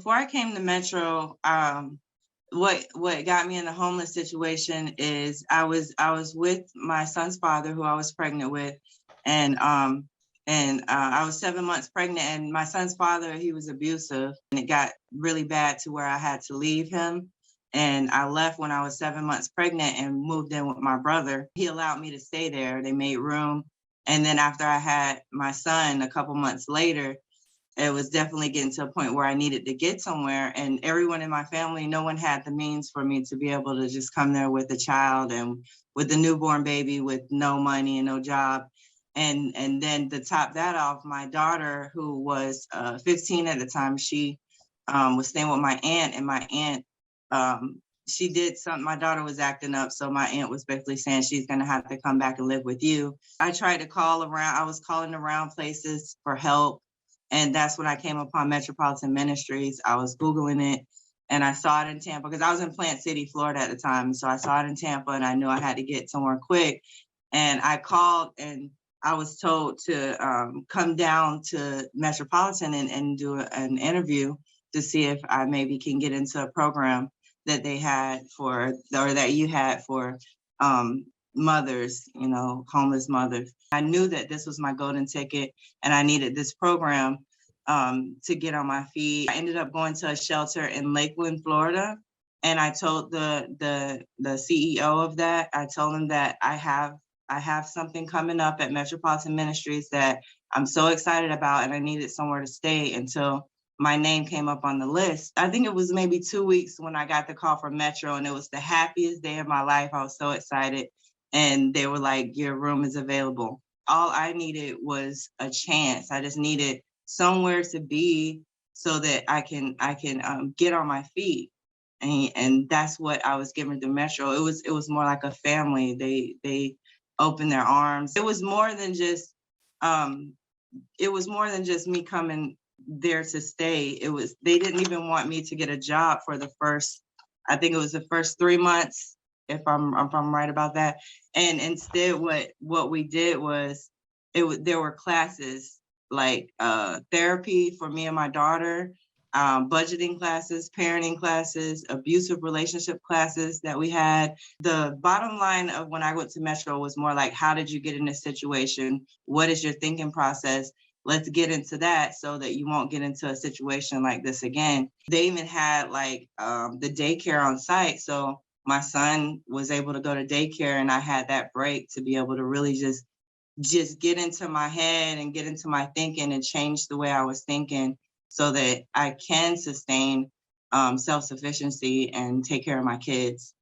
before I came to Metro, what got me in the homeless situation is I was with my son's father, who I was pregnant with, and I was 7 months pregnant, and my son's father, he was abusive, and it got really bad to where I had to leave him. And I left when I was 7 months pregnant and moved in with my brother. He allowed me to stay there. They made room. And then after I had my son a couple months later, it was definitely getting to a point where I needed to get somewhere. And everyone in my family, no one had the means for me to be able to just come there with a child and with a newborn baby with no money and no job. And then to top that off, my daughter, who was 15 at the time, she was staying with my aunt, and my aunt, she did something. My daughter was acting up, so my aunt was basically saying she's going to have to come back and live with you. I tried to call around. I was calling around places for help, and that's when I came upon Metropolitan Ministries. I was Googling it, and I saw it in Tampa because I was in Plant City, Florida at the time. So I saw it in Tampa, and I knew I had to get somewhere quick. And I called, and I was told to come down to Metropolitan and do an interview to see if I maybe can get into a program that they had for, or that you had for mothers, homeless mothers. I knew that this was my golden ticket, and I needed this program to get on my feet. I ended up going to a shelter in Lakeland, Florida, and I told the CEO of that, I told him that I have something coming up at Metropolitan Ministries that I'm so excited about, and I needed somewhere to stay until my name came up on the list. I think it was maybe 2 weeks when I got the call from Metro, and it was the happiest day of my life. I was so excited. And they were like, your room is available. All I needed was a chance. I just needed somewhere to be so that I can get on my feet. And that's what I was given through Metro. It was more like a family. They opened their arms. It was more than just me coming there to stay. They didn't even want me to get a job for the first, I think it was the first 3 months, if I'm right about that. And instead what we did was there were classes like therapy for me and my daughter, budgeting classes, parenting classes, abusive relationship classes that we had. The bottom line of when I went to Metro was more like, how did you get in this situation? What is your thinking process? Let's get into that so that you won't get into a situation like this again. They even had like the daycare on site. So my son was able to go to daycare, and I had that break to be able to really just get into my head and get into my thinking and change the way I was thinking so that I can sustain self-sufficiency and take care of my kids.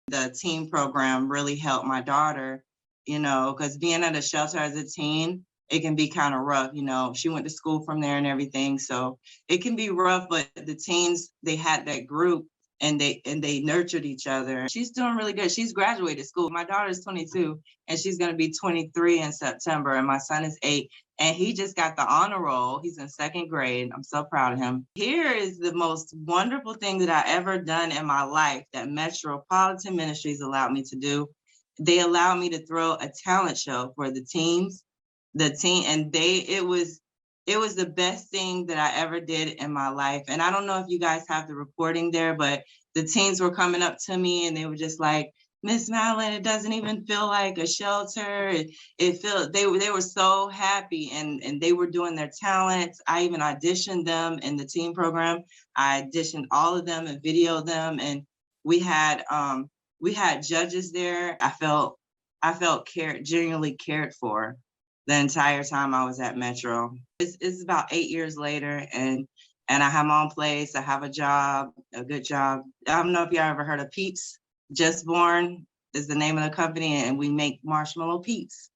The teen program really helped my daughter, because being at a shelter as a teen, it can be kind of rough. She went to school from there and everything. So it can be rough, but the teens, they had that group, and they nurtured each other. She's doing really good. She's graduated school. My daughter is 22, and she's going to be 23 in September. And my son is 8, and he just got the honor roll. He's in 2nd grade. I'm so proud of him. Here is the most wonderful thing that I ever done in my life that Metropolitan Ministries allowed me to do. They allowed me to throw a talent show for the teens. And it was the best thing that I ever did in my life. And I don't know if you guys have the recording there, but the teens were coming up to me, and they were just like, Miss Madelyn, it doesn't even feel like a shelter. They were so happy, and they were doing their talents. I even auditioned them in the teen program. I auditioned all of them and videoed them, and we had judges there. I felt genuinely cared for the entire time I was at Metro. It's about 8 years later, and I have my own place. I have a job, a good job. I don't know if y'all ever heard of Peeps. Just Born is the name of the company, and we make marshmallow Peeps.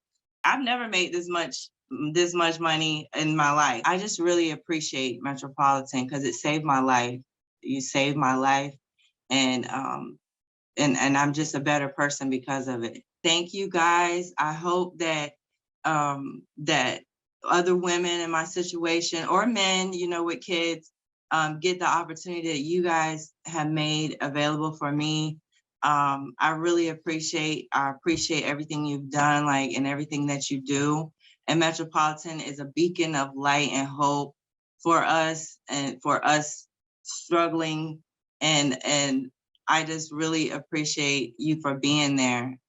I've never made this much money in my life. I just really appreciate Metropolitan because it saved my life. You saved my life, and I'm just a better person because of it. Thank you guys. I hope that that other women in my situation, or men, with kids, get the opportunity that you guys have made available for me. I really appreciate everything you've done, and everything that you do. And Metropolitan is a beacon of light and hope for us, and for us struggling, and I just really appreciate you for being there.